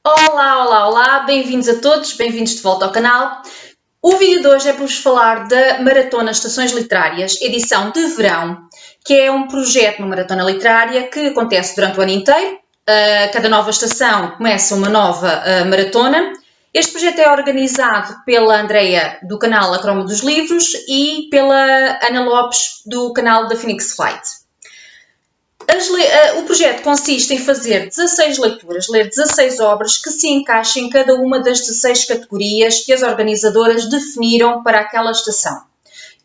Olá, olá, olá, bem-vindos a todos, bem-vindos de volta ao canal. O vídeo de hoje é para vos falar da Maratona Estações Literárias, edição de verão, que é um projeto, uma maratona literária que acontece durante o ano inteiro. Cada nova estação começa uma nova maratona. Este projeto é organizado pela Andreia, do canal A Croma dos Livros, e pela Ana Lopes, do canal da Phoenix Flight. O projeto consiste em fazer 16 leituras, ler 16 obras que se encaixem em cada uma das 16 categorias que as organizadoras definiram para aquela estação.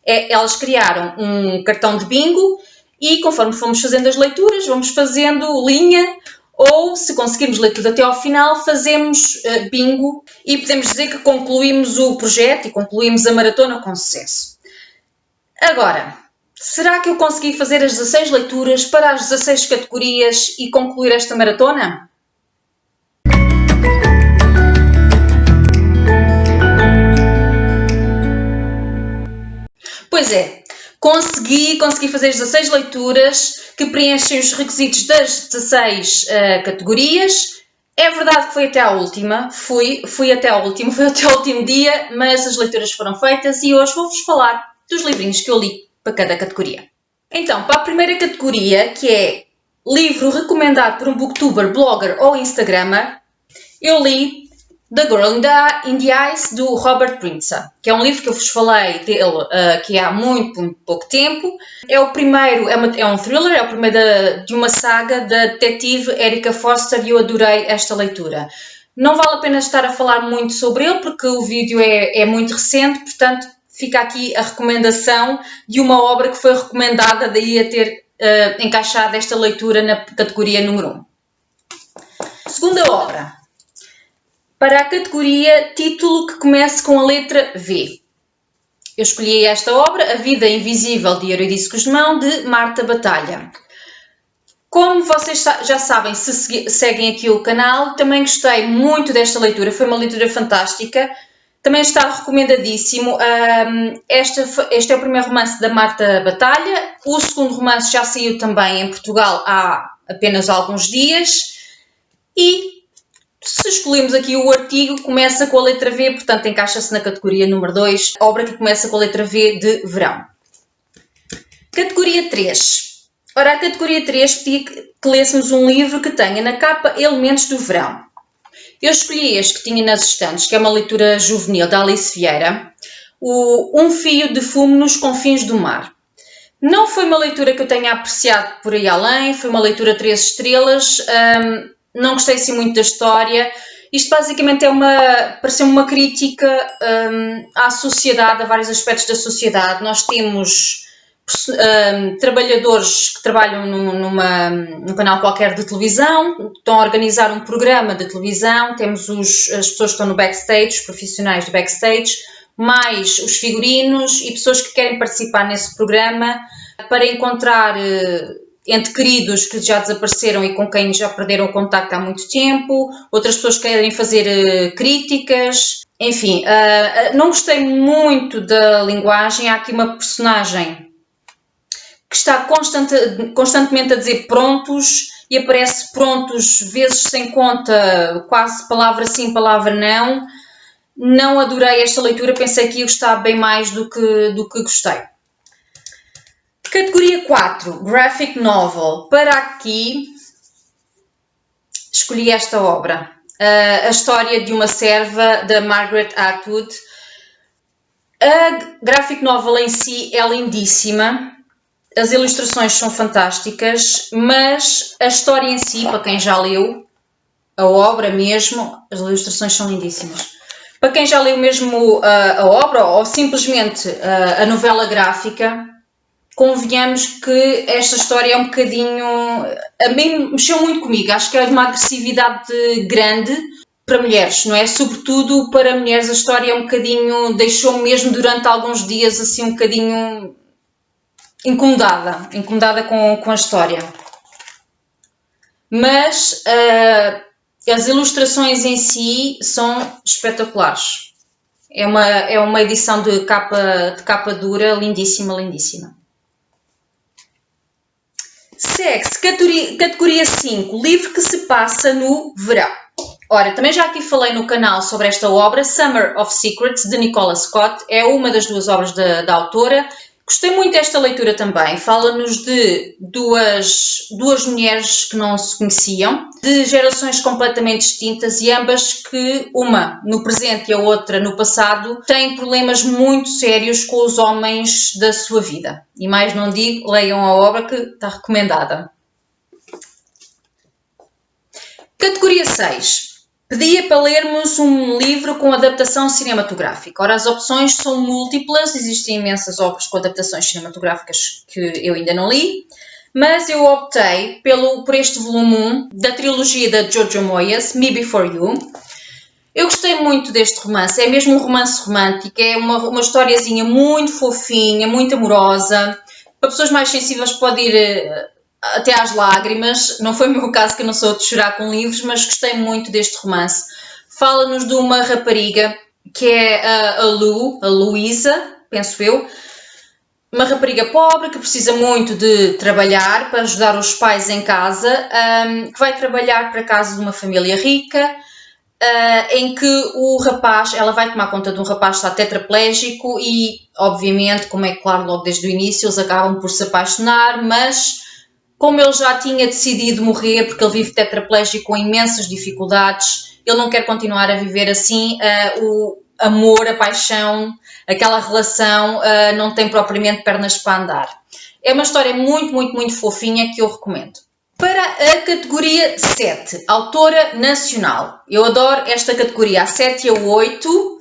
Elas criaram um cartão de bingo e, conforme fomos fazendo as leituras, vamos fazendo linha ou, se conseguirmos ler tudo até ao final, fazemos bingo e podemos dizer que concluímos o projeto e concluímos a maratona com sucesso. Agora, será que eu consegui fazer as 16 leituras para as 16 categorias e concluir esta maratona? Pois é, consegui fazer as 16 leituras que preenchem os requisitos das 16 categorias. É verdade que foi até à última, fui até ao último dia, mas as leituras foram feitas e hoje vou-vos falar dos livrinhos que eu li para cada categoria. Então, para a primeira categoria, que é livro recomendado por um booktuber, blogger ou instagrammer, eu li The Girl in the Ice, do Robert Brinza, que é um livro que eu vos falei dele que há muito pouco tempo. É o primeiro, é um thriller, é o primeiro de uma saga da detetive Erica Foster e eu adorei esta leitura. Não vale a pena estar a falar muito sobre ele porque o vídeo é muito recente, portanto fica aqui a recomendação de uma obra que foi recomendada, daí a ter encaixado esta leitura na categoria número 1. Segunda obra. Para a categoria título que comece com a letra V. Eu escolhi esta obra, A Vida Invisível de Eurídice Gusmão, de Marta Batalha. Como vocês já sabem, se seguem aqui o canal, também gostei muito desta leitura, foi uma leitura fantástica. Também está recomendadíssimo. Este é o primeiro romance da Marta Batalha. O segundo romance já saiu também em Portugal há apenas alguns dias. E se escolhemos aqui o artigo, começa com a letra V, portanto encaixa-se na categoria número 2, obra que começa com a letra V de verão. Categoria 3. Ora, a categoria 3 pedi que lêssemos um livro que tenha na capa elementos do verão. Eu escolhi este que tinha nas estantes, que é uma leitura juvenil da Alice Vieira, Um Fio de Fumo nos Confins do Mar. Não foi uma leitura que eu tenha apreciado por aí além, foi uma leitura 3 estrelas, não gostei assim muito da história. Isto basicamente pareceu-me uma crítica à sociedade, a vários aspectos da sociedade. Nós temos trabalhadores que trabalham num canal qualquer de televisão, estão a organizar um programa de televisão, temos as pessoas que estão no backstage, os profissionais do backstage, mais os figurinos e pessoas que querem participar nesse programa para encontrar entes queridos que já desapareceram e com quem já perderam o contacto há muito tempo, outras pessoas querem fazer críticas, enfim, não gostei muito da linguagem. Há aqui uma personagem que está constantemente a dizer prontos e aparece prontos vezes sem conta, quase palavra sim, palavra não. Não adorei esta leitura, pensei que ia gostar bem mais do que gostei. Categoria 4, Graphic Novel. Para aqui escolhi esta obra, a história de uma serva, da Margaret Atwood. A Graphic Novel em si é lindíssima. As ilustrações são fantásticas, mas a história em si, para quem já leu a obra mesmo, as ilustrações são lindíssimas. Para quem já leu mesmo a obra ou simplesmente a novela gráfica, convenhamos que esta história é um bocadinho... A mim mexeu muito comigo, acho que é de uma agressividade grande para mulheres, não é? Sobretudo para mulheres a história é um bocadinho... deixou-me mesmo durante alguns dias assim um bocadinho... incomodada com a história. Mas as ilustrações em si são espetaculares. É uma edição de capa dura, lindíssima, lindíssima. Segue-se categoria 5, livro que se passa no verão. Ora, também já aqui falei no canal sobre esta obra, Summer of Secrets, de Nicola Scott. É uma das duas obras da autora. Gostei muito desta leitura também. Fala-nos de duas mulheres que não se conheciam, de gerações completamente distintas e ambas que, uma no presente e a outra no passado, têm problemas muito sérios com os homens da sua vida. E mais não digo, leiam a obra que está recomendada. Categoria 6. Pedia para lermos um livro com adaptação cinematográfica. Ora, as opções são múltiplas, existem imensas obras com adaptações cinematográficas que eu ainda não li, mas eu optei por este volume 1 da trilogia da Jojo Moyes, Me Before You. Eu gostei muito deste romance, é mesmo um romance romântico, é uma historiazinha muito fofinha, muito amorosa. Para pessoas mais sensíveis pode ir até às lágrimas. Não foi o meu caso, que eu não sou de chorar com livros, mas gostei muito deste romance. Fala-nos de uma rapariga que é a Luísa, penso eu, uma rapariga pobre que precisa muito de trabalhar para ajudar os pais em casa, que vai trabalhar para a casa de uma família rica, em que ela vai tomar conta de um rapaz que está tetraplégico e, obviamente, como é claro logo desde o início, eles acabam por se apaixonar, mas como ele já tinha decidido morrer, porque ele vive tetraplégico com imensas dificuldades, ele não quer continuar a viver assim, o amor, a paixão, aquela relação não tem propriamente pernas para andar. É uma história muito, muito, muito fofinha que eu recomendo. Para a categoria 7, autora nacional. Eu adoro esta categoria, a 7 e a 8,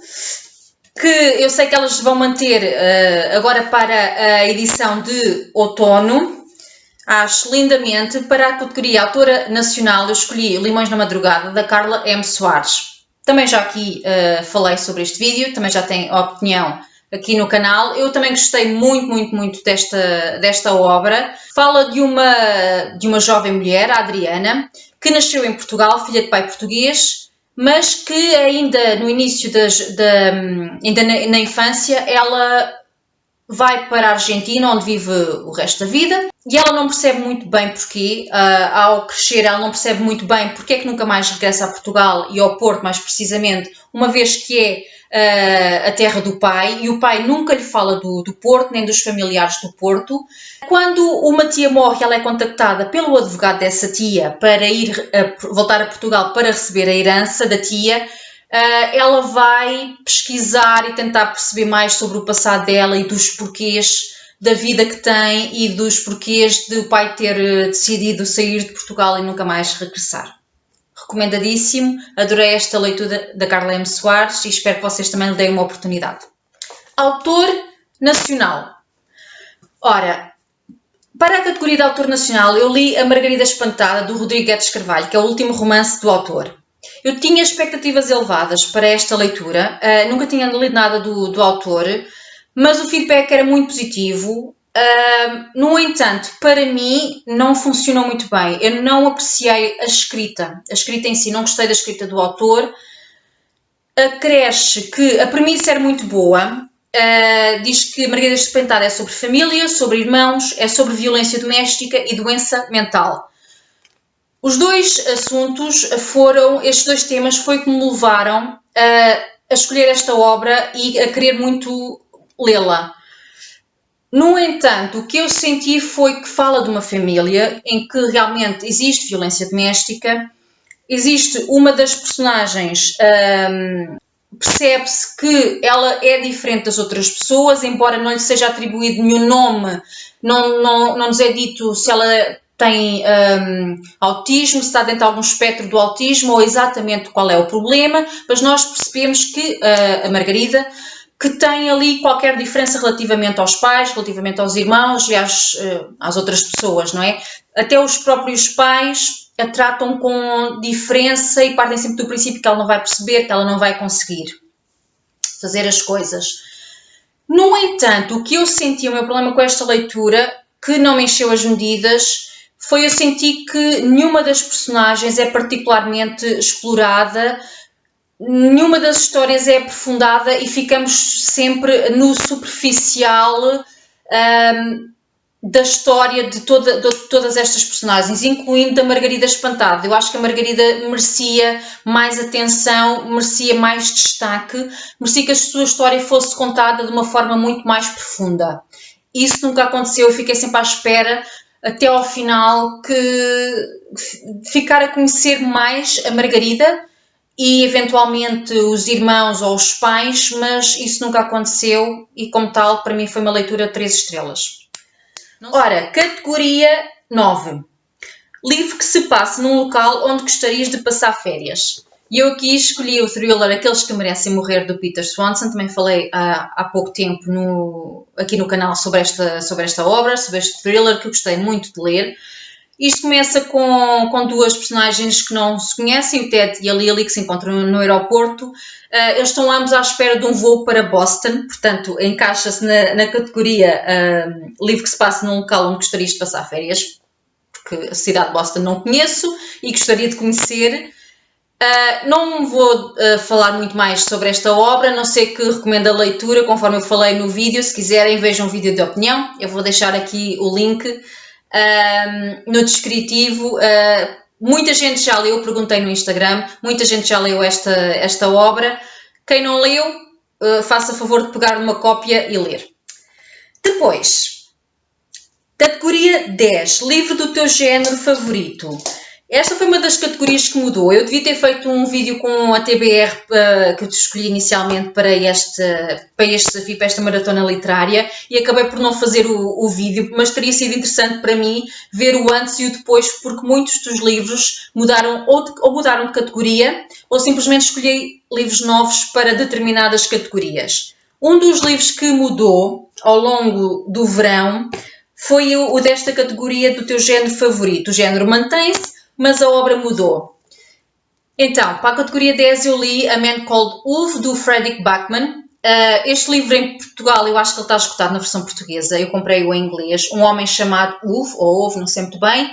que eu sei que elas vão manter agora para a edição de outono. Acho lindamente. Para a categoria autora nacional, eu escolhi Limões na Madrugada, da Carla M. Soares. Também já aqui falei sobre este vídeo, também já tem opinião aqui no canal. Eu também gostei muito, muito, muito desta obra. Fala de uma jovem mulher, a Adriana, que nasceu em Portugal, filha de pai português, mas que ainda no início ainda na infância, ela vai para a Argentina, onde vive o resto da vida, e ela não percebe muito bem porquê. Ao crescer, ela não percebe muito bem porque é que nunca mais regressa a Portugal e ao Porto, mais precisamente, uma vez que é a terra do pai, e o pai nunca lhe fala do Porto, nem dos familiares do Porto. Quando uma tia morre, ela é contactada pelo advogado dessa tia para voltar a Portugal para receber a herança da tia. Ela vai pesquisar e tentar perceber mais sobre o passado dela e dos porquês da vida que tem e dos porquês de o pai ter decidido sair de Portugal e nunca mais regressar. Recomendadíssimo, adorei esta leitura da Carla M. Soares e espero que vocês também lhe deem uma oportunidade. Autor nacional. Ora, para a categoria de autor nacional, eu li A Margarida Espantada, do Rodrigo Guedes Carvalho, que é o último romance do autor. Eu tinha expectativas elevadas para esta leitura, nunca tinha lido nada do autor, mas o feedback era muito positivo. No entanto, para mim não funcionou muito bem. Eu não apreciei a escrita em si, não gostei da escrita do autor. Acresce que a premissa era muito boa. Diz que Margarida Espantada é sobre família, sobre irmãos, é sobre violência doméstica e doença mental. Os dois assuntos estes dois temas foi que me levaram a escolher esta obra e a querer muito lê-la. No entanto, o que eu senti foi que fala de uma família em que realmente existe violência doméstica, existe uma das personagens, percebe-se que ela é diferente das outras pessoas, embora não lhe seja atribuído nenhum nome, não nos é dito se ela tem autismo, se está dentro de algum espectro do autismo ou exatamente qual é o problema, mas nós percebemos que a Margarida, que tem ali qualquer diferença relativamente aos pais, relativamente aos irmãos e às outras pessoas, não é? Até os próprios pais a tratam com diferença e partem sempre do princípio que ela não vai perceber, que ela não vai conseguir fazer as coisas. No entanto, o que eu senti, o meu problema com esta leitura, que não me encheu as medidas, foi eu senti que nenhuma das personagens é particularmente explorada, nenhuma das histórias é aprofundada e ficamos sempre no superficial. da história de todas estas personagens, incluindo a Margarida Espantada. Eu acho que a Margarida merecia mais atenção, merecia mais destaque, merecia que a sua história fosse contada de uma forma muito mais profunda. Isso nunca aconteceu, eu fiquei sempre à espera até ao final de ficar a conhecer mais a Margarida e eventualmente os irmãos ou os pais, mas isso nunca aconteceu e como tal para mim foi uma leitura de 3 estrelas. Ora, categoria 9. Livro que se passa num local onde gostarias de passar férias. E eu aqui escolhi o thriller Aqueles que Merecem Morrer, do Peter Swanson. Também falei há pouco tempo aqui no canal sobre esta obra, sobre este thriller que eu gostei muito de ler. Isto começa com 2 personagens que não se conhecem, o Ted e a Lily, que se encontram no aeroporto. Eles estão ambos à espera de um voo para Boston, portanto encaixa-se na categoria livro que se passa num local onde gostarias de passar férias, porque a cidade de Boston não conheço e gostaria de conhecer. Não vou falar muito mais sobre esta obra, a não ser que recomendo a leitura, conforme eu falei no vídeo. Se quiserem, vejam o vídeo de opinião. Eu vou deixar aqui o link no descritivo. Muita gente já leu, perguntei no Instagram, muita gente já leu esta obra. Quem não leu, faça favor de pegar uma cópia e ler. Depois, categoria 10, livro do teu género favorito. Esta foi uma das categorias que mudou. Eu devia ter feito um vídeo com a TBR que eu escolhi inicialmente para este desafio, para esta maratona literária, e acabei por não fazer o vídeo, mas teria sido interessante para mim ver o antes e o depois, porque muitos dos livros mudaram ou mudaram de categoria, ou simplesmente escolhi livros novos para determinadas categorias. Um dos livros que mudou ao longo do verão foi o desta categoria do teu género favorito. O género mantém-se, mas a obra mudou. Então, para a categoria 10 eu li A Man Called Ove, do Fredrik Backman. Este livro em Portugal, eu acho que ele está esgotado na versão portuguesa, eu comprei-o em inglês. Um Homem Chamado Ove, ou Ove, não sei muito bem.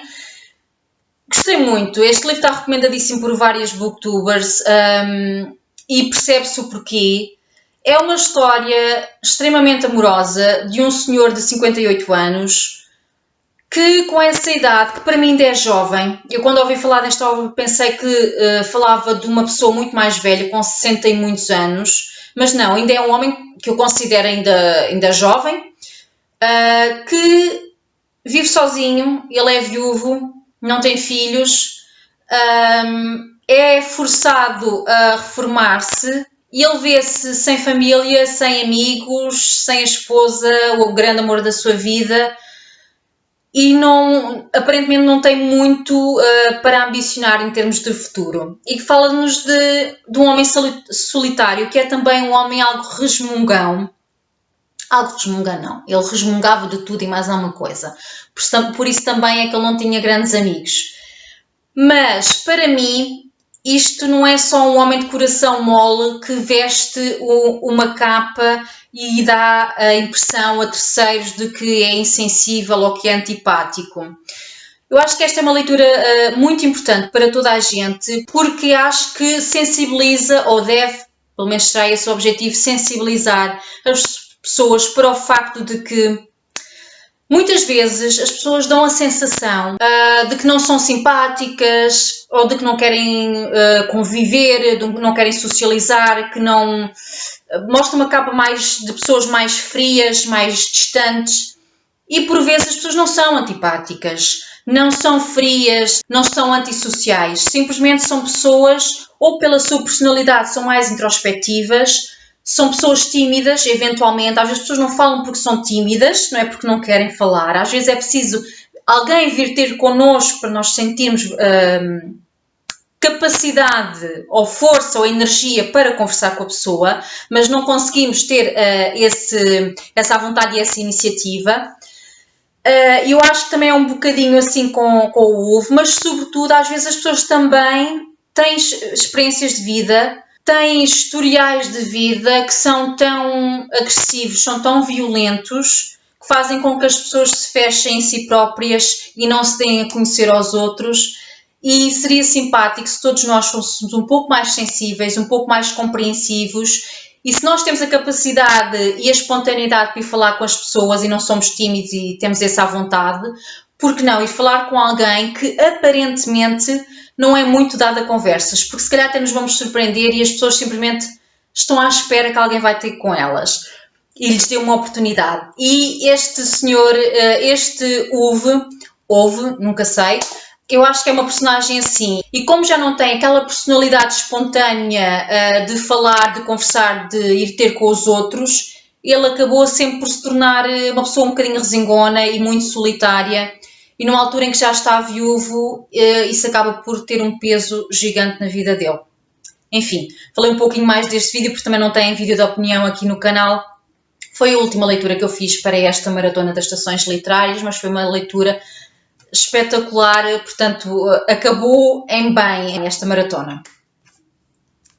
Gostei muito. Este livro está recomendadíssimo por várias booktubers e percebe-se o porquê. É uma história extremamente amorosa de um senhor de 58 anos que, com essa idade, que para mim ainda é jovem, eu quando ouvi falar desta obra pensei que falava de uma pessoa muito mais velha, com 60 e muitos anos, mas não, ainda é um homem que eu considero ainda jovem, que vive sozinho, ele é viúvo, não tem filhos, é forçado a reformar-se e ele vê-se sem família, sem amigos, sem a esposa, o grande amor da sua vida, e aparentemente não tem muito para ambicionar em termos de futuro. E que fala-nos de um homem solitário, que é também um homem algo resmungão. Algo resmungão não, ele resmungava de tudo e mais alguma coisa. Por isso também é que ele não tinha grandes amigos. Mas, para mim, isto não é só um homem de coração mole que veste uma capa e dá a impressão a terceiros de que é insensível ou que é antipático. Eu acho que esta é uma leitura muito importante para toda a gente, porque acho que sensibiliza, ou deve, pelo menos será esse o objetivo, sensibilizar as pessoas para o facto de que muitas vezes as pessoas dão a sensação de que não são simpáticas ou de que não querem conviver, de que não querem socializar, que não mostram uma capa mais de pessoas mais frias, mais distantes, e por vezes as pessoas não são antipáticas, não são frias, não são antissociais, simplesmente são pessoas, ou pela sua personalidade são mais introspectivas, são pessoas tímidas, eventualmente. Às vezes as pessoas não falam porque são tímidas, não é porque não querem falar. Às vezes é preciso alguém vir ter connosco para nós sentirmos capacidade ou força ou energia para conversar com a pessoa, mas não conseguimos ter essa vontade e essa iniciativa. Eu acho que também é um bocadinho assim com o Ove, mas sobretudo às vezes as pessoas também têm experiências de vida, têm historiais de vida que são tão agressivos, são tão violentos, que fazem com que as pessoas se fechem em si próprias e não se deem a conhecer aos outros. e seria simpático se todos nós fôssemos um pouco mais sensíveis, um pouco mais compreensivos, e se nós temos a capacidade e a espontaneidade para ir falar com as pessoas e não somos tímidos e temos essa vontade, por que não ir falar com alguém que aparentemente não é muito dado a conversas, porque se calhar até nos vamos surpreender e as pessoas simplesmente estão à espera que alguém vai ter com elas e lhes dê uma oportunidade. E este senhor, este Uwe, nunca sei, eu acho que é uma personagem assim. E como já não tem aquela personalidade espontânea de falar, de conversar, de ir ter com os outros, ele acabou sempre por se tornar uma pessoa um bocadinho resingona e muito solitária. E numa altura em que já está viúvo, isso acaba por ter um peso gigante na vida dele. Enfim, falei um pouquinho mais deste vídeo, porque também não tem vídeo de opinião aqui no canal. Foi a última leitura que eu fiz para esta maratona das estações literárias, mas foi uma leitura espetacular, portanto, acabou em bem esta maratona.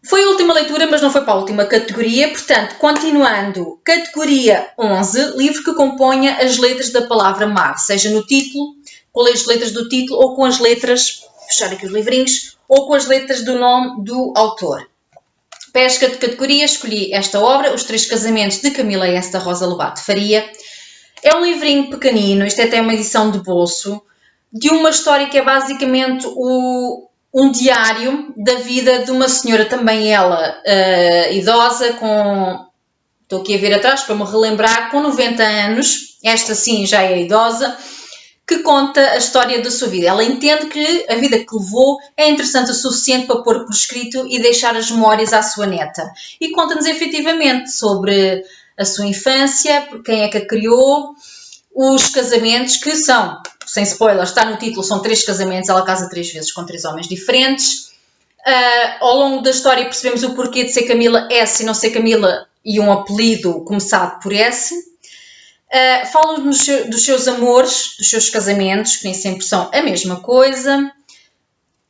Foi a última leitura, mas não foi para a última categoria, portanto, continuando, categoria 11, livro que componha as letras da palavra mar, seja no título, com as letras do título, ou com as letras, vou fechar aqui os livrinhos, ou com as letras do nome do autor. Para esta categoria escolhi esta obra, Os Três Casamentos, de Camila S. da Rosa Lobato Faria. É um livrinho pequenino, isto é até uma edição de bolso, de uma história que é basicamente um diário da vida de uma senhora, também ela idosa, estou aqui a ver atrás para me relembrar, com 90 anos, esta sim já é idosa, que conta a história da sua vida. Ela entende que a vida que levou é interessante o suficiente para pôr por escrito e deixar as memórias à sua neta. E conta-nos efetivamente sobre a sua infância, quem é que a criou, os casamentos que são, sem spoiler, está no título, são 3 casamentos, ela casa 3 vezes com 3 homens diferentes. Ao longo da história percebemos o porquê de ser Camila S e não ser Camila e um apelido começado por S. Fala-nos dos seus amores, dos seus casamentos, que nem sempre são a mesma coisa,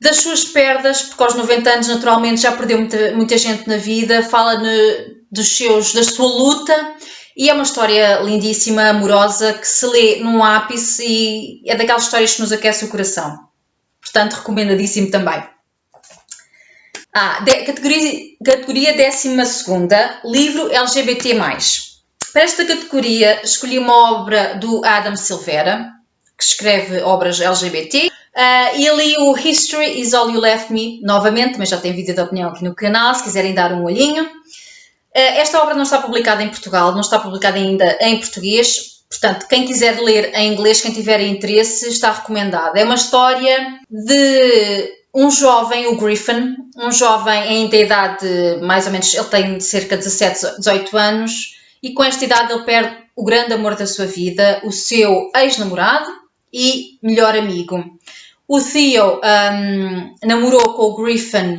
das suas perdas, porque aos 90 anos naturalmente já perdeu muita gente na vida, fala da sua luta, e é uma história lindíssima, amorosa, que se lê num ápice e é daquelas histórias que nos aquece o coração. Portanto, recomendadíssimo também. Categoria 12ª, livro LGBT+. Para esta categoria, escolhi uma obra do Adam Silvera, que escreve obras LGBT, e li o History is All You Left Me, novamente, mas já tem vídeo de opinião aqui no canal, se quiserem dar um olhinho. Esta obra não está publicada em Portugal, não está publicada ainda em português, portanto, quem quiser ler em inglês, quem tiver interesse, está recomendado. É uma história de um jovem, o Griffin, um jovem ainda de idade, mais ou menos, ele tem cerca de 17, 18 anos, e com esta idade ele perde o grande amor da sua vida, o seu ex-namorado e melhor amigo. O Theo namorou com o Griffin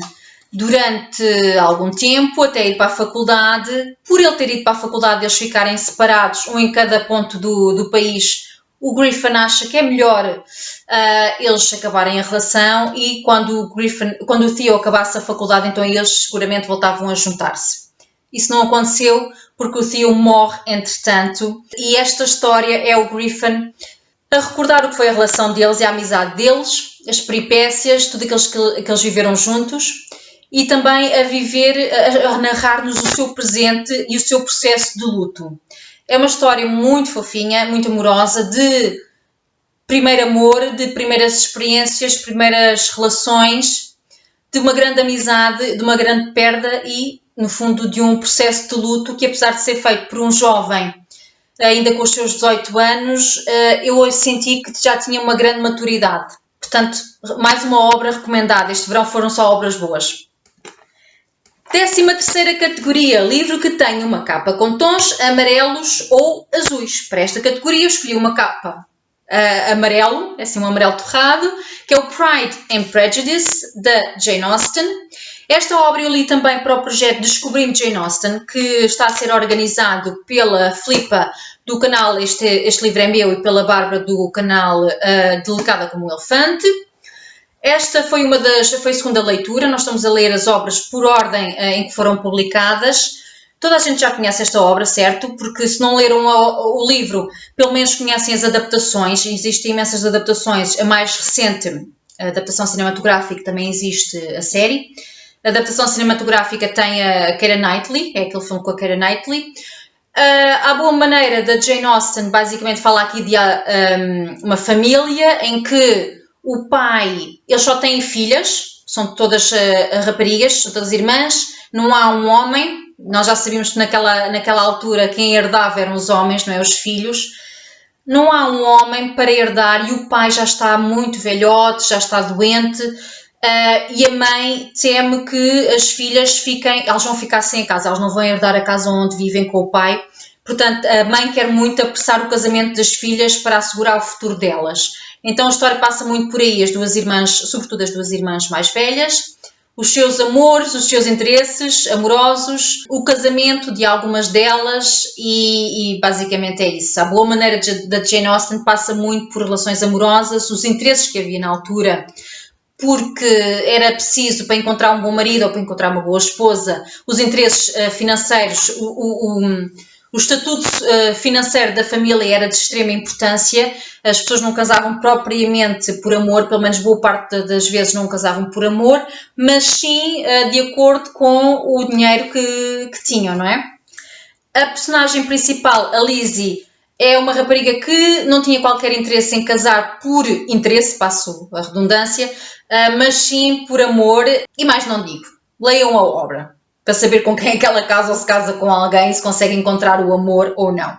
durante algum tempo, até ir para a faculdade. Por ele ter ido para a faculdade, eles ficarem separados, um em cada ponto do país, o Griffin acha que é melhor eles acabarem a relação, e quando o Theo acabasse a faculdade, então eles seguramente voltavam a juntar-se. Isso não aconteceu porque o Theo morre entretanto, e esta história é o Griffin a recordar o que foi a relação deles e a amizade deles, as peripécias, tudo aquilo que eles viveram juntos, e também a narrar-nos o seu presente e o seu processo de luto. É uma história muito fofinha, muito amorosa, de primeiro amor, de primeiras experiências, primeiras relações, de uma grande amizade, de uma grande perda e, no fundo, de um processo de luto que, apesar de ser feito por um jovem, ainda com os seus 18 anos, eu senti que já tinha uma grande maturidade. Portanto, mais uma obra recomendada. Este verão foram só obras boas. 13ª categoria, livro que tenha uma capa com tons amarelos ou azuis. Para esta categoria eu escolhi uma capa amarelo, assim um amarelo torrado, que é o Pride and Prejudice, da Jane Austen. Esta obra eu li também para o projeto Descobrindo Jane Austen, que está a ser organizado pela Filipa do canal Este Livro é Meu e pela Bárbara do canal Delicada como um Elefante. Esta foi a segunda leitura, nós estamos a ler as obras por ordem em que foram publicadas. Toda a gente já conhece esta obra, certo? Porque se não leram o livro, pelo menos conhecem as adaptações. Existem imensas adaptações. A mais recente A adaptação cinematográfica também existe a série. A adaptação cinematográfica tem a Keira Knightley, é aquele filme com a Keira Knightley. A boa maneira da Jane Austen basicamente fala aqui de uma família em que o pai, eles só têm filhas, são todas raparigas, são todas irmãs, não há um homem. Nós já sabíamos que naquela altura quem herdava eram os homens, não é? Os filhos. Não há um homem para herdar e o pai já está muito velhote, já está doente. E a mãe teme que as filhas elas vão ficar sem a casa, elas não vão herdar a casa onde vivem com o pai. Portanto, a mãe quer muito apressar o casamento das filhas para assegurar o futuro delas. Então a história passa muito por aí, as duas irmãs, sobretudo as duas irmãs mais velhas, os seus amores, os seus interesses amorosos, o casamento de algumas delas e basicamente é isso. A boa maneira da Jane Austen passa muito por relações amorosas, os interesses que havia na altura, porque era preciso para encontrar um bom marido ou para encontrar uma boa esposa, os interesses financeiros, o estatuto financeiro da família era de extrema importância. As pessoas não casavam propriamente por amor, pelo menos boa parte das vezes não casavam por amor, mas sim de acordo com o dinheiro que tinham, não é? A personagem principal, a Lizzie, é uma rapariga que não tinha qualquer interesse em casar por interesse, passo a redundância, mas sim por amor, e mais não digo. Leiam a obra para saber com quem é que ela casa ou se casa com alguém, se consegue encontrar o amor ou não.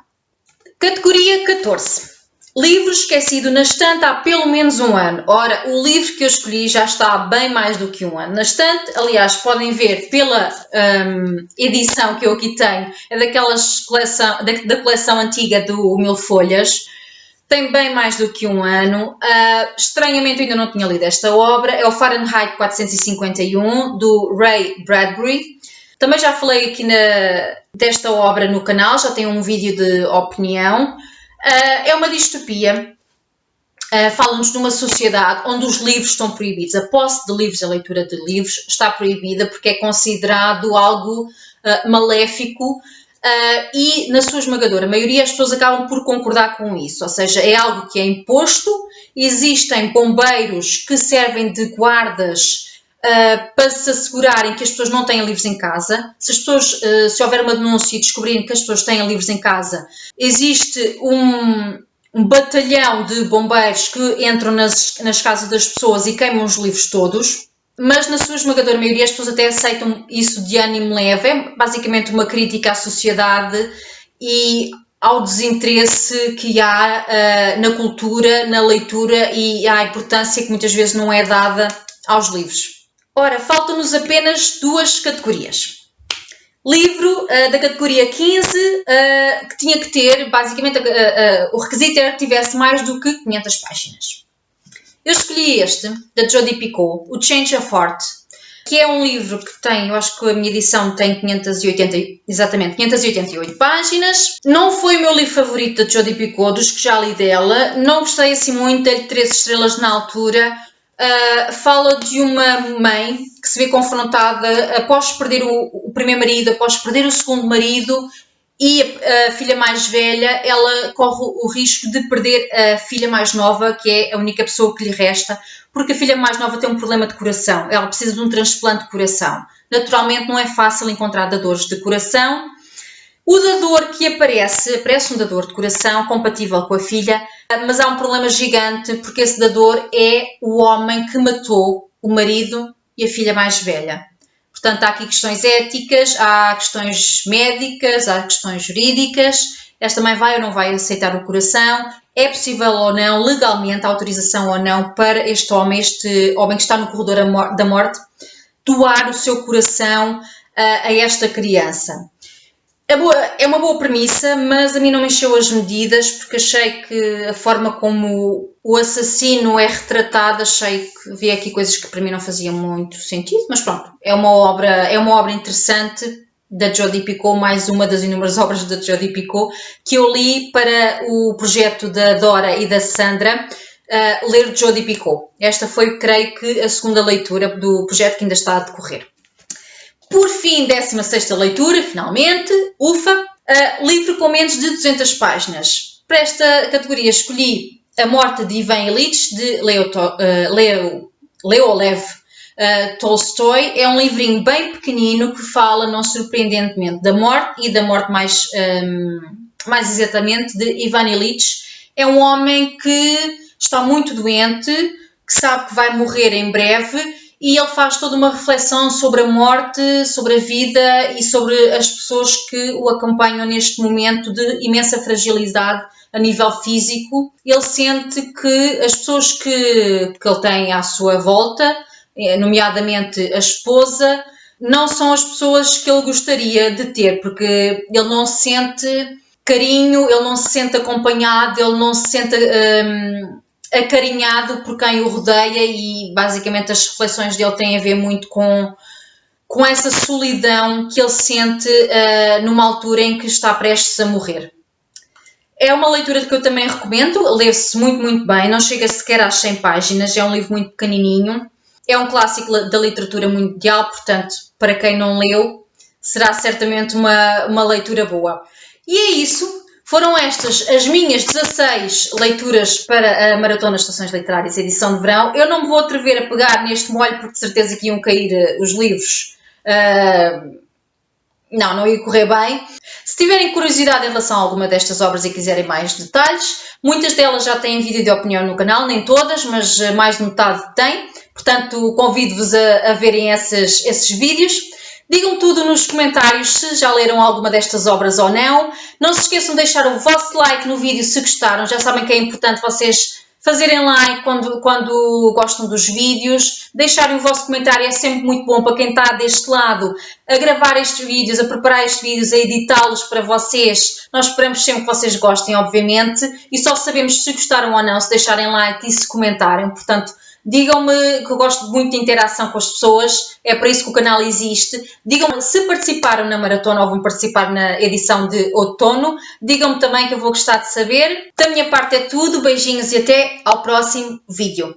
Categoria 14. Livro esquecido na estante há pelo menos um ano. Ora, o livro que eu escolhi já está há bem mais do que um ano na estante. Aliás, podem ver pela edição que eu aqui tenho, é da coleção antiga do Mil Folhas. Tem bem mais do que um ano. Estranhamente, eu ainda não tinha lido esta obra. É o Fahrenheit 451, do Ray Bradbury. Também já falei aqui desta obra no canal, já tenho um vídeo de opinião. É uma distopia. Fala-nos de uma sociedade onde os livros estão proibidos. A posse de livros, a leitura de livros está proibida porque é considerado algo maléfico. E na sua esmagadora maioria as pessoas acabam por concordar com isso, ou seja, é algo que é imposto. Existem bombeiros que servem de guardas para se assegurarem que as pessoas não têm livros em casa. Se houver uma denúncia e descobrirem que as pessoas têm livros em casa, existe um batalhão de bombeiros que entram nas casas das pessoas e queimam os livros todos. Mas na sua esmagadora maioria as pessoas até aceitam isso de ânimo leve. É basicamente uma crítica à sociedade e ao desinteresse que há na cultura, na leitura e à importância que muitas vezes não é dada aos livros. Ora, faltam-nos apenas duas categorias. Livro da categoria 15, que tinha que ter, basicamente, o requisito era que tivesse mais do que 500 páginas. Eu escolhi este, da Jodi Picoult, o Change of Heart, que é um livro que tem, eu acho que a minha edição tem 588 páginas. Não foi o meu livro favorito da Jodi Picoult, dos que já li dela. Não gostei assim muito, dei-lhe 3 estrelas na altura. Fala de uma mãe que se vê confrontada após perder o primeiro marido, após perder o segundo marido, e a filha mais velha, ela corre o risco de perder a filha mais nova, que é a única pessoa que lhe resta, porque a filha mais nova tem um problema de coração, ela precisa de um transplante de coração. Naturalmente não é fácil encontrar dadores de coração. O dador que aparece um dador de coração compatível com a filha, mas há um problema gigante, porque esse dador é o homem que matou o marido e a filha mais velha. Portanto, há aqui questões éticas, há questões médicas, há questões jurídicas. Esta mãe vai ou não vai aceitar o coração? É possível ou não, legalmente, a autorização ou não para este homem que está no corredor da morte, doar o seu coração a esta criança? É uma boa premissa, mas a mim não me encheu as medidas, porque achei que a forma como o assassino é retratado, achei que havia aqui coisas que para mim não faziam muito sentido, mas pronto, é uma obra interessante da Jodi Picoult, mais uma das inúmeras obras da Jodi Picoult, que eu li para o projeto da Dora e da Sandra, ler Jodi Picoult. Esta foi, creio que, a segunda leitura do projeto que ainda está a decorrer. Por fim, 16ª leitura, finalmente, ufa, livro com menos de 200 páginas. Para esta categoria escolhi A Morte de Ivan Ilitch, de Leo leu ou leve Tolstói. É um livrinho bem pequenino que fala, não surpreendentemente, da morte e da morte mais exatamente de Ivan Illich. É um homem que está muito doente, que sabe que vai morrer em breve e ele faz toda uma reflexão sobre a morte, sobre a vida e sobre as pessoas que o acompanham neste momento de imensa fragilidade a nível físico. Ele sente que as pessoas que ele tem à sua volta, nomeadamente a esposa, não são as pessoas que ele gostaria de ter, porque ele não sente carinho, ele não se sente acompanhado, ele não se sente acarinhado por quem o rodeia e basicamente as reflexões dele têm a ver muito com essa solidão que ele sente numa altura em que está prestes a morrer. É uma leitura que eu também recomendo, lê-se muito, muito bem, não chega sequer às 100 páginas, é um livro muito pequenininho, é um clássico da literatura mundial, portanto, para quem não leu, será certamente uma leitura boa. E é isso. Foram estas as minhas 16 leituras para a Maratona Estações Literárias, edição de verão. Eu não me vou atrever a pegar neste molho, porque de certeza que iam cair os livros. Não ia correr bem. Se tiverem curiosidade em relação a alguma destas obras e quiserem mais detalhes, muitas delas já têm vídeo de opinião no canal, nem todas, mas mais de metade têm. Portanto, convido-vos a verem esses vídeos. Digam tudo nos comentários se já leram alguma destas obras ou não. Não se esqueçam de deixar o vosso like no vídeo se gostaram. Já sabem que é importante vocês fazerem like quando gostam dos vídeos. Deixarem o vosso comentário é sempre muito bom para quem está deste lado a gravar estes vídeos, a preparar estes vídeos, a editá-los para vocês. Nós esperamos sempre que vocês gostem, obviamente. E só sabemos se gostaram ou não se deixarem like e se comentarem. Portanto, digam-me, que eu gosto muito de interação com as pessoas, é para isso que o canal existe. Digam-me se participaram na maratona ou vão participar na edição de outono. Digam-me também que eu vou gostar de saber. Da minha parte é tudo, beijinhos e até ao próximo vídeo.